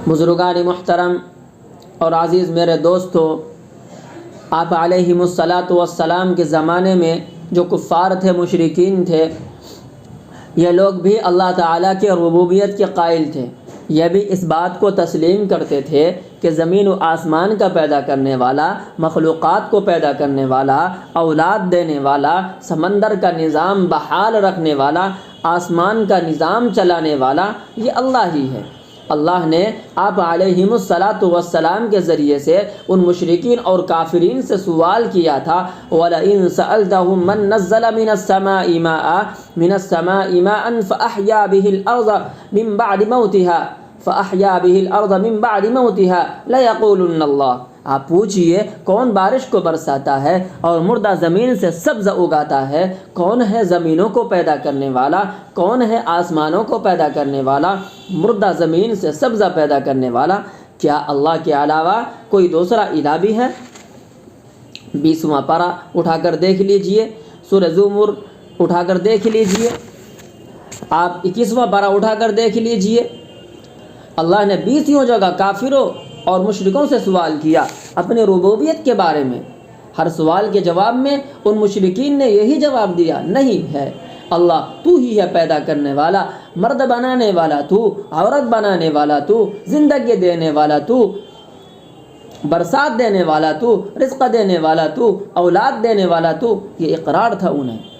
بزرگان محترم اور عزیز میرے دوستو، آپ علیہم الصلاۃ والسلام کے زمانے میں جو کفار تھے، مشرکین تھے، یہ لوگ بھی اللہ تعالیٰ کے ربوبیت کے قائل تھے۔ یہ بھی اس بات کو تسلیم کرتے تھے کہ زمین و آسمان کا پیدا کرنے والا، مخلوقات کو پیدا کرنے والا، اولاد دینے والا، سمندر کا نظام بحال رکھنے والا، آسمان کا نظام چلانے والا یہ اللہ ہی ہے۔ اللہ نے آپ علیہم الصلاۃ والسلام کے ذریعے سے ان مشرکین اور کافرین سے سوال کیا تھا، وَلَئِن سَأَلْتَهُم مَّن نَّزَّلَ مِنَ السَّمَاءِ مَاءً فَأَحْيَا بِهِ الْأَرْضَ مِن بَعْدِ مَوْتِهَا لَيَقُولُنَّ اللَّهُ۔ آپ پوچھئے کون بارش کو برساتا ہے اور مردہ زمین سے سبز اگاتا ہے؟ کون ہے زمینوں کو پیدا کرنے والا؟ کون ہے آسمانوں کو پیدا کرنے والا، مردہ زمین سے سبز پیدا کرنے والا؟ کیا اللہ کے علاوہ کوئی دوسرا الہ بھی ہے؟ 20واں پارہ اٹھا کر دیکھ لیجئے، سورہ زمر اٹھا کر دیکھ لیجئے، آپ 21واں پارہ اٹھا کر دیکھ لیجئے۔ اللہ نے 20 جگہ کافروں اور مشرکوں سے سوال کیا اپنے ربوبیت کے بارے میں۔ ہر سوال کے جواب میں ان مشرکین نے یہی جواب دیا، نہیں ہے اللہ، تو ہی ہے پیدا کرنے والا، مرد بنانے والا تو، عورت بنانے والا تو، زندگی دینے والا تو، برسات دینے والا تو، رزق دینے والا تو، اولاد دینے والا تو۔ یہ اقرار تھا انہیں۔